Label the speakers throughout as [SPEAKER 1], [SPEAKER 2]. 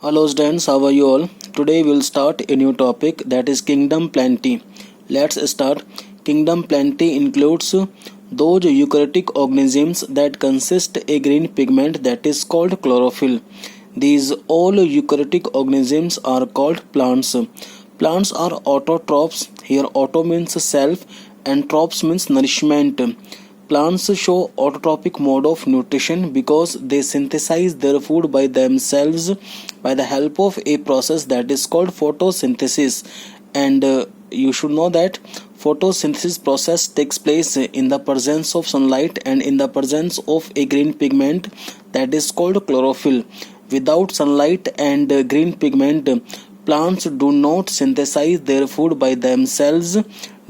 [SPEAKER 1] Hello students, how are you all? Today we'll start a new topic, that is kingdom plenty. Let's start. Kingdom plenty includes those eukaryotic organisms that consist a green pigment that is called chlorophyll. These all eukaryotic organisms are called plants. Plants are autotrophs. Here auto means self and trophs means nourishment. Plants show autotrophic mode of nutrition because they synthesize their food by themselves by the help of a process that is called photosynthesis. And you should know that photosynthesis process takes place in the presence of sunlight and in the presence of a green pigment that is called chlorophyll. Without sunlight and green pigment, plants do not synthesize their food by themselves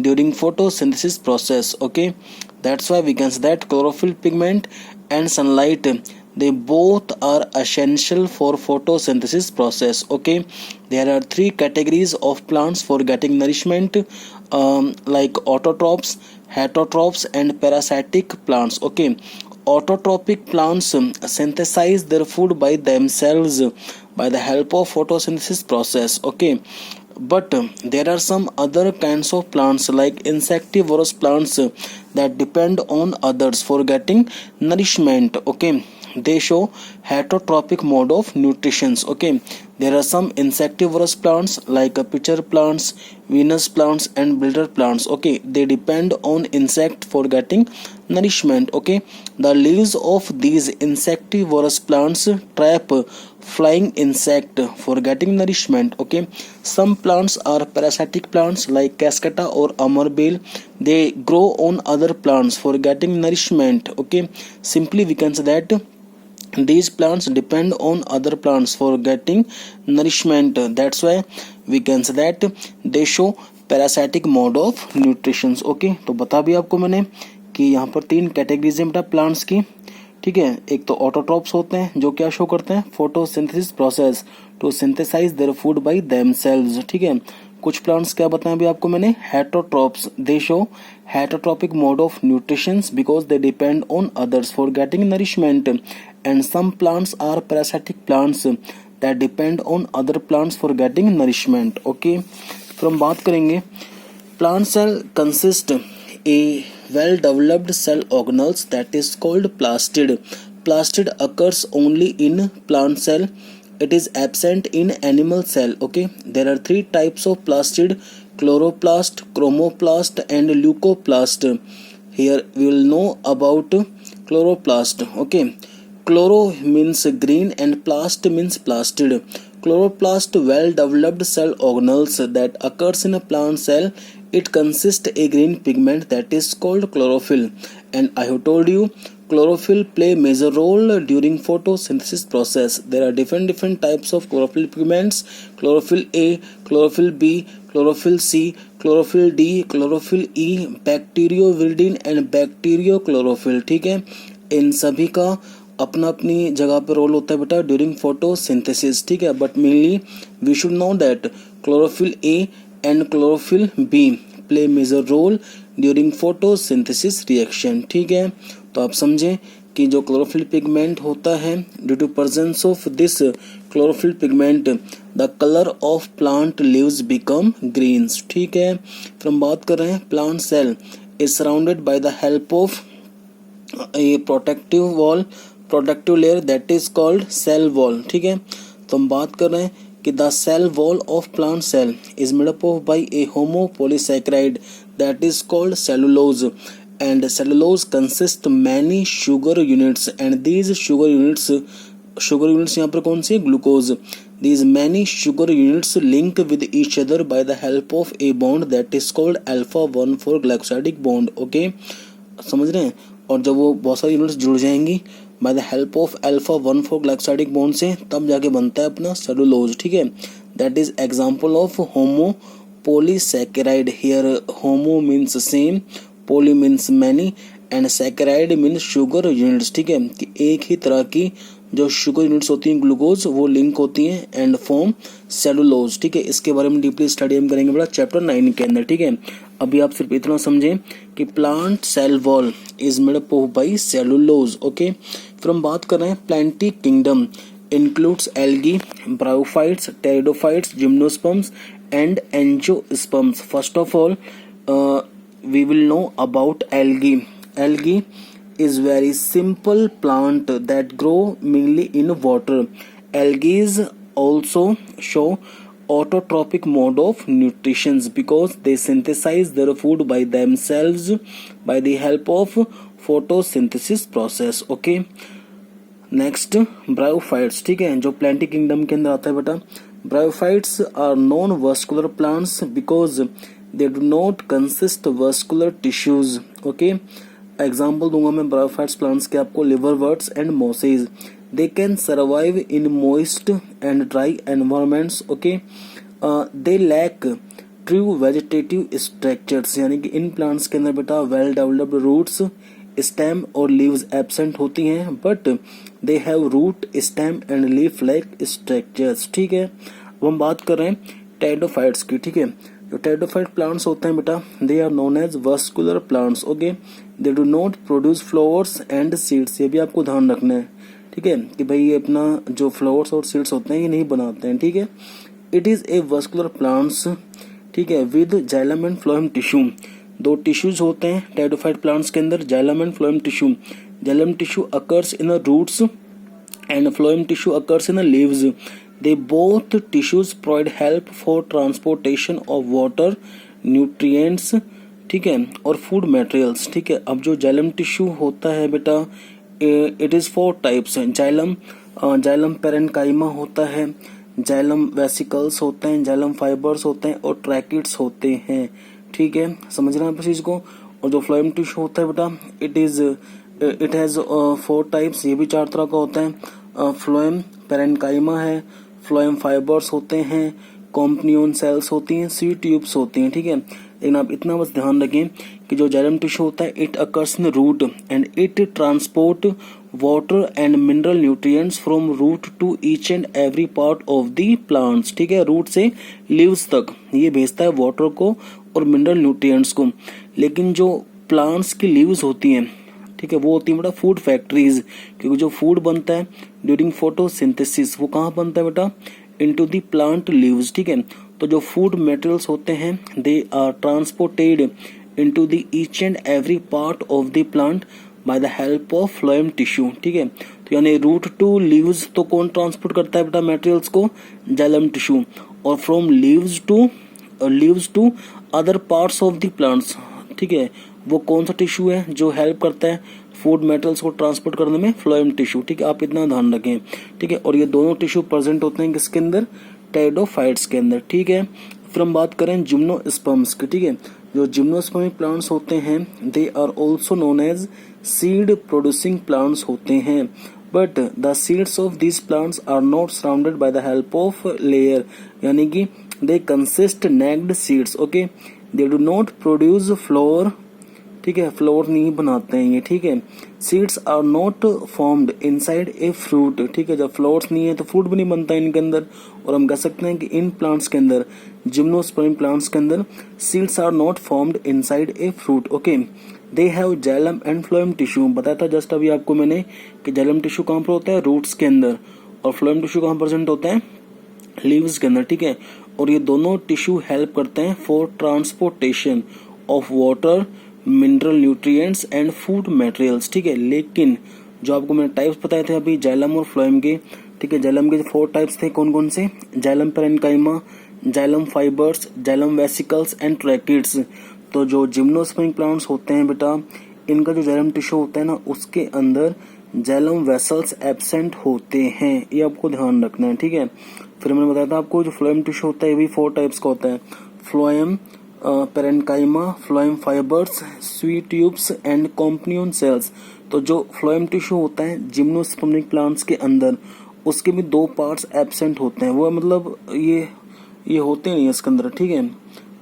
[SPEAKER 1] during photosynthesis process. Okay, that's why we can say that chlorophyll pigment and sunlight, they both are essential for photosynthesis process. Okay, there are three categories of plants for getting nourishment, like autotrophs, heterotrophs and parasitic plants. Okay, autotrophic plants synthesize their food by themselves by the help of photosynthesis process. Okay, but there are some other kinds of plants like insectivorous plants that depend on others for getting nourishment. Okay, they show heterotrophic mode of nutrition. Okay, there are some insectivorous plants like pitcher plants, venus plants and builder plants. Okay, they depend on insect for getting nourishment. Okay, the leaves of these insectivorous plants trap flying insect for getting nourishment. Okay, some plants are parasitic plants like cascata or amarbale. They grow on other plants for getting nourishment. Okay, simply we can say that these plants depend on other plants for getting nourishment. That's why we can say that they show parasitic mode of nutrition. Okay, तो बता भी आपको मैंने कि यहाँ पर तीन categories हैं बेटा प्लांट्स की. ठीक है, एक तो ऑटोट्रॉप्स होते हैं जो क्या शो करते हैं photosynthesis process to synthesize their food by themselves. ठीक है, कुछ प्लांट्स क्या बताएं अभी आपको मैंने, heterotrophs. They show heterotrophic mode of nutrition because they depend on others for getting nourishment. And some plants are parasitic plants that depend on other plants for getting nourishment. Okay, फिर हम बात करेंगे plant cell consist a well developed cell organelles that is called plastid. Plastid occurs only in plant cell. It is absent in animal cell. Okay, there are three types of plastid: chloroplast, chromoplast and leucoplast. Here we will know about chloroplast. Okay, chloro means green and plast means plastid. Chloroplast well developed cell organelles that occurs in a plant cell. It consists a green pigment that is called chlorophyll, and I have told you chlorophyll play major role during photosynthesis process. There are different types of chlorophyll pigments: chlorophyll A, chlorophyll B, chlorophyll C, chlorophyll D, chlorophyll E, bacterioviridin and bacteriochlorophyll. ठीक है, इन सभी का अपना अपनी जगह पर role होता है बेटा ड्यूरिंग फोटोसिंथेसिस. ठीक है, but mainly we should know that chlorophyll A and chlorophyll B play major role during photosynthesis reaction. ठीक है, तो आप समझें कि जो क्लोरोफिल पिगमेंट होता है, due to presence of this chlorophyll pigment the colour of plant leaves become greens. ठीक है, फिर हम बात कर रहे हैं plant cell is surrounded by the help of a protective layer that is called cell wall. ठीक है, तो हम बात कर रहे हैं कि the cell wall of plant cell is made up of by a homopolysaccharide that is called cellulose. And cellulose consist many sugar units and these sugar units यहाँ पर कौन सी, glucose. These many sugar units link with each other by the help of a bond that is called alpha 1,4 glycosidic bond. Okay, समझ रहे हैं. और जब वो बहुत सारी यूनिट्स जुड़ जाएंगी by the help of alpha 1,4 glycosidic bond से, तब जाके बनता है अपना सेलुलोज. ठीक है, that is example of homo polysaccharide. Here homo means same, poly means many and saccharide means sugar units. ठीक है, कि एक ही तरह की जो शुगर यूनिट्स होती हैं ग्लूकोज वो लिंक होती हैं एंड फॉर्म सेलुलोज. ठीक है, इसके बारे में डीपली स्टडी हम करेंगे बड़ा चैप्टर 9 के अंदर. ठीक है, अभी आप सिर्फ इतना समझें कि plant cell wall is made up of by cellulose. Okay, फिर हम बात कर रहे हैं Plantae kingdom includes algae, bryophytes, pteridophytes, gymnosperms and angiosperms. First of all, we will know about algae. Algae is very simple plant that grow mainly in water. Algae also show autotrophic mode of nutrition because they synthesize their food by themselves by the help of photosynthesis process. Okay, next bryophytes, ठीक है, जो Plantae kingdom के अंदर आता है बेटा. Bryophytes are non vascular plants because they do not consist vascular tissues. Okay, example दूंगा मैं ब्रायोफाइट्स प्लांट्स के आपको. Liverworts and mosses, they can survive in moist and dry environments. Okay, they lack true vegetative structures, यानी कि इन plants के अंदर बेटा वेल डेवलप्ड रूट्स, स्टेम और लीव्स एब्सेंट होती हैं, but they have root, stem and leaf like structures. ठीक है, अब हम बात कर रहे हैं टेरिडोफाइट्स की. ठीक है, जो टेरिडोफाइट प्लांट्स होते हैं बेटा, they are known as vascular plants. Okay, they do not produce flowers and seeds. ये भी आपको ध्यान रखना है, ठीक है, कि भाई ये अपना जो फ्लावर्स और सीड्स होते हैं ये नहीं बनाते हैं. ठीक है, it is a vascular plants, ठीक है, with xylem and phloem tissue. दो टिश्यूज होते हैं टेरिडोफाइट प्लांट्स के अंदर, xylem and phloem tissue. Xylem tissue occurs in the roots and phloem tissue occurs in the leaves. They both tissues provide help for transportation of water, nutrients, ठीक है, और food materials. ठीक है, अब जो xylem tissue होता है बेटा, it is 4 types. Xylem parenchyma होता है, जाइलम वेसिकल्स होते हैं, जाइलम फाइबर्स होते हैं और ट्रैकिड्स होते हैं. ठीक है, समझ रहे हैं आप इस चीज को. और जो फ्लोएम टिश्यू होता है बेटा, इट हैज 4 टाइप्स. ये भी 4 तरह का होता है. फ्लोएम पेरेन्काइमा है, फ्लोएम फाइबर्स होते हैं, कॉम्पनियन सेल्स होती हैं, सी ट्यूब्स होती हैं. ठीक है, लेकिन आप इतना बस ध्यान रखें कि जो जाइलम टिश्यू होता है, it occurs in root and it transport water and mineral nutrients from root to each and every part of the plants. ठीक है, रूट से लीव्स तक ये भेजता है वाटर को और मिनरल न्यूट्रिएंट्स को. लेकिन जो प्लांट्स की लीव्स होती हैं, ठीक है, वो होती है बेटा फूड फैक्ट्रीज, क्योंकि जो फूड बनता है ड्यूरिंग फोटोसिंथेसिस वो कहाँ बनता है बेटा, इनटू द प्लांट लीव्स. ठीक है, तो जो फूड मटेरियल्स होते हैं they are transported into the each and every part of the plant by the help of phloem tissue. ठीक है, तो यानी रूट टू लीव्स तो कौन ट्रांसपोर्ट करता है बेटा मटेरियल्स को, जाइलम टिश्यू. और from leaves to other parts of the plants, ठीक है, वो कौन सा टिश्यू है जो हेल्प करता है फूड मेटल्स को ट्रांसपोर्ट करने में, फ्लोएम टिश्यू. ठीक है, आप इतना ध्यान रखें. ठीक है, और ये दोनों टिश्यू प्रेजेंट होते हैं किसके अंदर, टेरिडोफाइट्स के अंदर. ठीक है, फिर हम बात करें जिम्नोस्पर्म्स की. ठीक है, जो जिम्नोस्पर्मिक प्लांट्स होते हैं they are also known as seed producing plants होते हैं, but the seeds of these plants are not surrounded by the help of layer, यानी कि they consist naked seeds. Okay, they do not produce flower. ठीक है, flower नहीं बनाते हैं ये. ठीक है, seeds are not formed inside a fruit. ठीक है, जब फ्लावर्स नहीं है तो फ्रूट भी नहीं बनता है इनके अंदर. और हम कह सकते हैं कि इन प्लांट्स के अंदर, जिम्नोस्पर्म प्लांट्स के अंदर, seeds are not formed inside a fruit. Okay, they have xylem and phloem tissue. बताया था जस्ट अभी आपको मैंने कि जाइलम टिश्यू कहाँ पर होता है, रूट्स के अंदर, और फ्लोएम टिश्यू कहाँ प्रेजेंट होता है, लीव्स के अंदर. ठीक है, और ये दोनों टिश्यू हेल्प करते हैं for transportation of water, mineral nutrients and food materials. ठीक है, लेकिन जो आपको मैंने टाइप्स बताए थे अभी जाइलम और फ्लोएम के, ठीक है, जाइलम के 4 टाइप्स थे, कौन कौन से, xylem parenchyma, xylem fibres, xylem vesicles and tracheids. तो जो जिम्नोस्पर्मिक प्लांट्स होते हैं बेटा, इनका जो जाइलम टिश्यू होता है ना, उसके अंदर जाइलम वेसल्स एब्सेंट होते हैं, ये आपको ध्यान रखना है. ठीक है, फिर मैंने बताया था आपको जो फ्लोएम टिश्यू होता है ये भी 4 टाइप्स का होता है, phloem parenchyma, phloem fibres, sweet tubes and companion cells. तो जो फ्लोएम टिश्यू होता है जिम्नोस्पर्मिक प्लांट्स के अंदर, उसके भी 2 पार्ट्स एब्सेंट होते हैं. वो मतलब ये होते नहीं है इसके अंदर. ठीक है,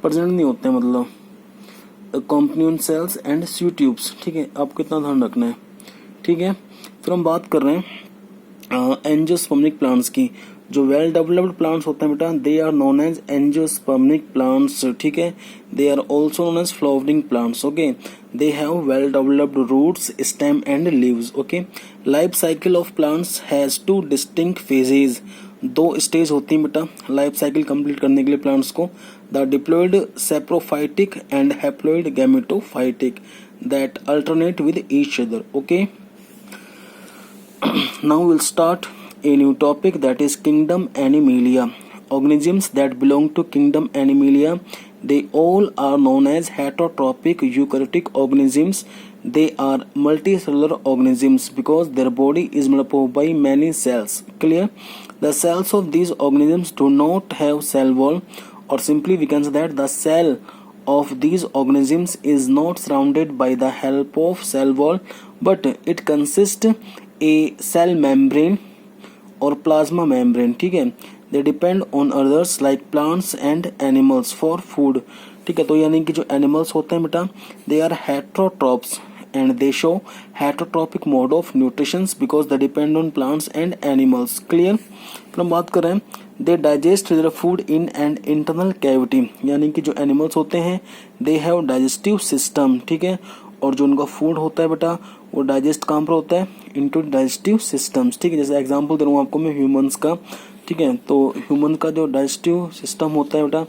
[SPEAKER 1] प्रेजेंट नहीं होते हैं, मतलब कॉम्पनियन सेल्स एंड स्वीट ट्यूब्स. ठीक है, आपको इतना ध्यान रखना है. ठीक है, फिर हम बात कर रहे हैं एंजियोस्पर्मिक प्लांट्स की. जो वेल डेवलप्ड प्लांट्स होते हैं बेटा, they are known as angiospermic plants, ठीक है। They are also known as flowering plants, okay. They have well developed roots, stem and leaves, okay. Life cycle of plants has two distinct phases, 2 stage होती हैं बेटा life cycle complete करने के लिए plants को। The diploid sporophytic and haploid gametophytic that alternate with each other, okay. Now we'll start a new topic, that is kingdom Animalia. Organisms that belong to kingdom Animalia, they all are known as heterotrophic eukaryotic organisms. They are multicellular organisms because their body is made up by many cells, clear. The cells of these organisms do not have cell wall, or simply we can say that the cell of these organisms is not surrounded by the help of cell wall, but it consists a cell membrane or plasma membrane, ठीक है। They depend on others like plants and animals for food, ठीक है। तो यानी कि जो animals होते हैं बेटा, they are heterotrophs and they show heterotrophic mode of nutrition because they depend on plants and animals, clear। फिर हम बात करें, they digest their food in an internal cavity, यानी कि जो एनिमल्स होते हैं दे हैव डाइजेस्टिव सिस्टम, ठीक है। और जो उनका फूड होता है बेटा वो डाइजेस्ट कहाँ पर होता है, इनटू डाइजेस्टिव सिस्टम्स, ठीक है। जैसे एग्जांपल दे रहा हूँ आपको मैं ह्यूमंस का, ठीक है। तो ह्यूमन का जो डाइजेस्टिव सिस्टम होता है बेटा,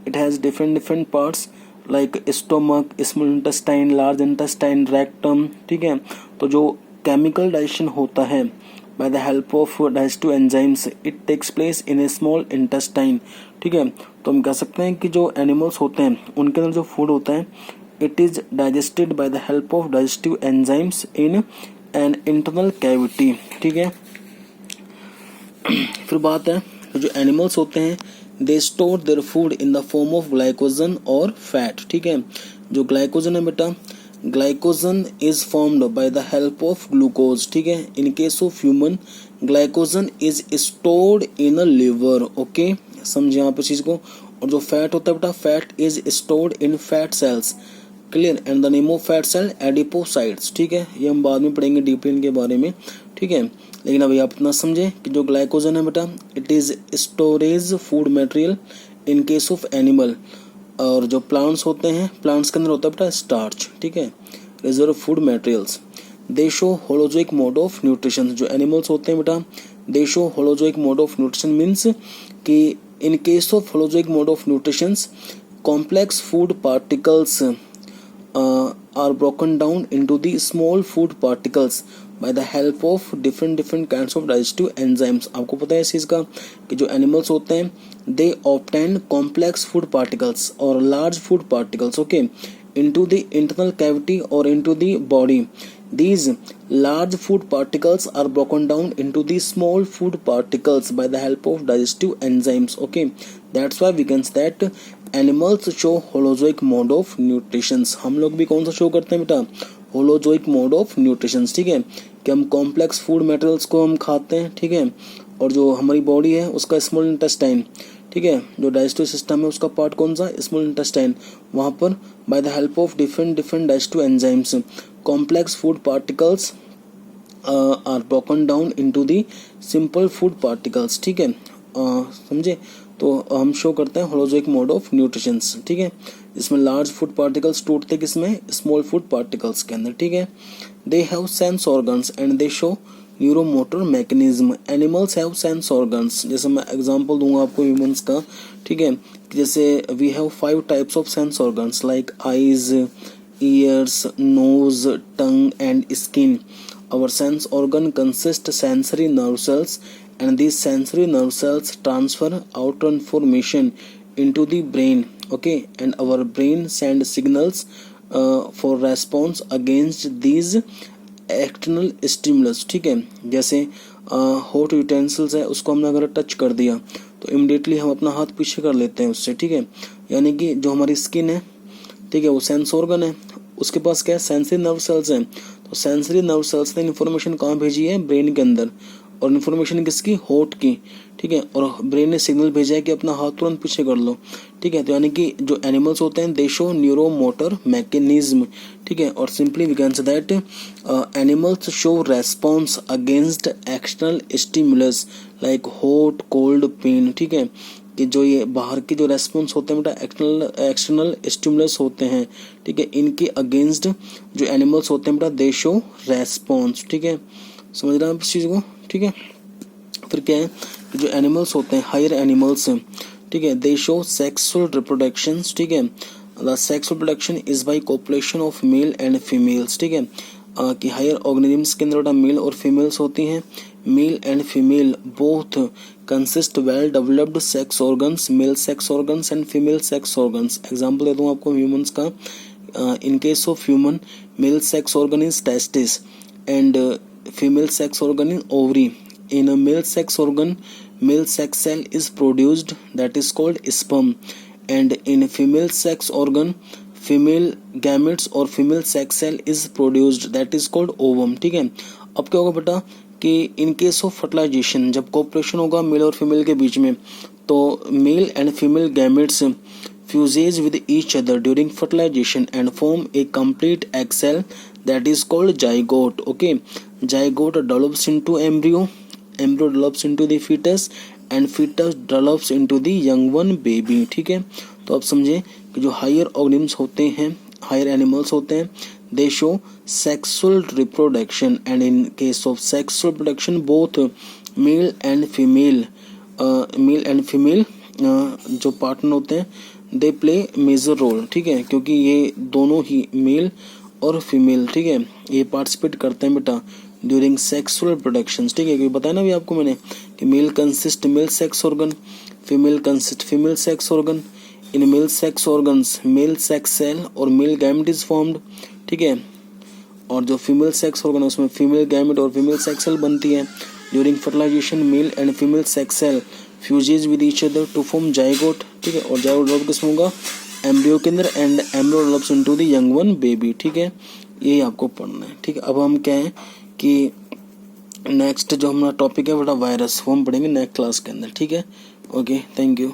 [SPEAKER 1] it has different parts like stomach, small intestine, large intestine, rectum, ठीक है। तो जो केमिकल डाइजेशन होता है by the help of digestive enzymes, it takes place in a small intestine, ठीक है। तो हम कह सकते हैं कि जो एनिमल्स होते हैं उनके अंदर जो फूड होता है it is digested by the help of digestive enzymes in an internal cavity, ठीक है। फिर बात है जो एनिमल्स होते हैं they store their food in the form of glycogen or fat, ठीक है। जो ग्लाइकोजन है बेटा, glycogen is formed by the help of glucose, ठीक है। इन case of human glycogen is stored in a liver, okay, समझे यहाँ पे चीज को। और जो फैट होता है बेटा, fat is stored in fat cells, clear. And the name of fat cell adipocytes, ठीक है। ये हम बाद में पढ़ेंगे डीपली इनके बारे में, ठीक है। लेकिन अभी आप इतना समझे कि जो ग्लाइकोजन है बेटा, it is storage food material in case of animal. और जो प्लांट्स होते हैं, प्लांट्स के अंदर होता है बेटा स्टार्च, ठीक है, reserve food materials. They show holozoic mode of nutrition, जो एनिमल्स होते हैं बेटा they show holozoic mode of nutrition, means कि in case of holozoic mode of nutrition complex food particles are broken down into the small food particles by the help of different kinds of digestive enzymes। आपको पता है इस चीज का कि जो animals होते हैं they obtain complex food particles or large food particles, okay, into the internal cavity or into the body. These large food particles are broken down into the small food particles by the help of digestive enzymes, okay. That's why we can say that animals show holozoic mode of nutrition। हम लोग भी कौन सा show करते हैं बेटा, holozoic mode of nutrition, ठीक है। कि हम कॉम्प्लेक्स फूड मटेरियल्स को हम खाते हैं, ठीक है। और जो हमारी बॉडी है उसका स्मॉल इंटेस्टाइन, ठीक है, जो डाइजेस्टिव सिस्टम है उसका पार्ट कौन सा, स्मॉल इंटेस्टाइन, वहाँ पर by the help of different digestive enzymes complex food particles are broken down into the simple food particles, ठीक है। समझे। तो हम शो करते हैं होलोजोइक मोड ऑफ न्यूट्रिशन, ठीक है, इसमें लार्ज फूड पार्टिकल्स टूटते किसमें, स्मॉल फूड पार्टिकल्स के अंदर, ठीक है। They have sense organs and they show neuromotor mechanism. Animals have sense organs, जैसे मैं एग्जांपल दूंगा आपको ह्यूमंस का, ठीक है। जैसे we have 5 types of sense organs like eyes, ears, nose, tongue and skin. Our sense organ consist sensory nerve cells and these sensory nerve cells transfer outer information into the brain, okay, and our brain send signals for response against these external stimulus, ठीक है। जैसे hot utensils है उसको हमने अगर touch कर दिया तो इमिडिएटली हम अपना हाथ पीछे कर लेते हैं उससे, ठीक है। यानी कि जो हमारी स्किन है, ठीक है, वो सेंस ऑर्गन है, उसके पास क्या है, सेंसरी नर्व सेल्स हैं। तो सेंसरी नर्व सेल्स ने इन्फॉर्मेशन कहाँ भेजी है, ब्रेन के अंदर, और इन्फॉर्मेशन किसकी, होठ की, ठीक है, और ब्रेन ने सिग्नल भेजा है कि अपना हाथ तुरंत पीछे कर लो, ठीक है। तो यानी कि जो एनिमल्स होते हैं they show neuro motor mechanism, ठीक है, और simply we can say that animals show response against external stimulus like hot cold pain, ठीक है, कि जो ये बाहर की जो रेस्पॉन्स होते हैं बेटा एक्सटर्नल स्टिमुलस होते हैं, ठीक है, इनके अगेंस्ट जो एनिमल्स होते हैं बेटा दे शो रेस्पॉन्स, ठीक है, समझ रहे हैं आप इस चीज़ को, ठीक है। फिर क्या है कि जो एनिमल्स होते हैं हायर एनिमल्स, ठीक है, दे शो सेक्सुअल रिप्रोडक्शंस, ठीक है, the sexual production is by copulation of male and females, ठीक है, कि हायर ऑर्गेनिजम्स के अंदर बेटा मेल और फीमेल्स होती हैं, male and female both consist well developed sex organs, male sex organs and female sex organs. Example दे दूं आपको ह्यूमंस का, in case of human male sex organ is testis and female sex organ in ovary. In a male sex organ, male sex cell is produced, that is called sperm, and in female sex organ, female gametes or female sex cell is produced, that is called ovum, ठीक है। अब क्या होगा बेटा कि in case of fertilisation जब cooperation होगा mail और फीमेल के बीच में, तो mail and female gametes fuses with each other during fertilization and form a complete egg cell, that is called zygote, okay। Zygote develops into embryo, embryo develops into the fetus and fetus develops into the young one baby, ठीक है। तो आप समझे कि जो higher organisms होते हैं, higher animals होते हैं, they show sexual reproduction and in case of sexual production both male and female जो पार्टनर होते हैं दे प्ले मेजर रोल, ठीक है, क्योंकि ये दोनों ही मेल और फीमेल, ठीक है, ये पार्टिसिपेट करते हैं बेटा ड्यूरिंग सेक्सुअल प्रोडक्शंस, ठीक है, क्योंकि बताया ना भी आपको मैंने कि male consist male sex organ, female consist female sex organ, in male sex organs male sex cell और मेल गैमेट इज फॉर्म्ड, ठीक है, और जो फीमेल सेक्स ऑर्गन है उसमें फीमेल गैमेट और फीमेल सेक्स सेल बनती है। During fertilization male and female sex cell fuses with each other to form zygote, ठीक है, और जाइगोट डेवलप किसमें होगा, एम्ब्रियो के अंदर, and embryo develops into the young one baby, ठीक है, यही आपको पढ़ना है, ठीक है। अब हम क्या है कि नेक्स्ट जो हमारा टॉपिक है बेटा वायरस, वो हम पढ़ेंगे नेक्स्ट क्लास के अंदर, ठीक है। Okay, thank you.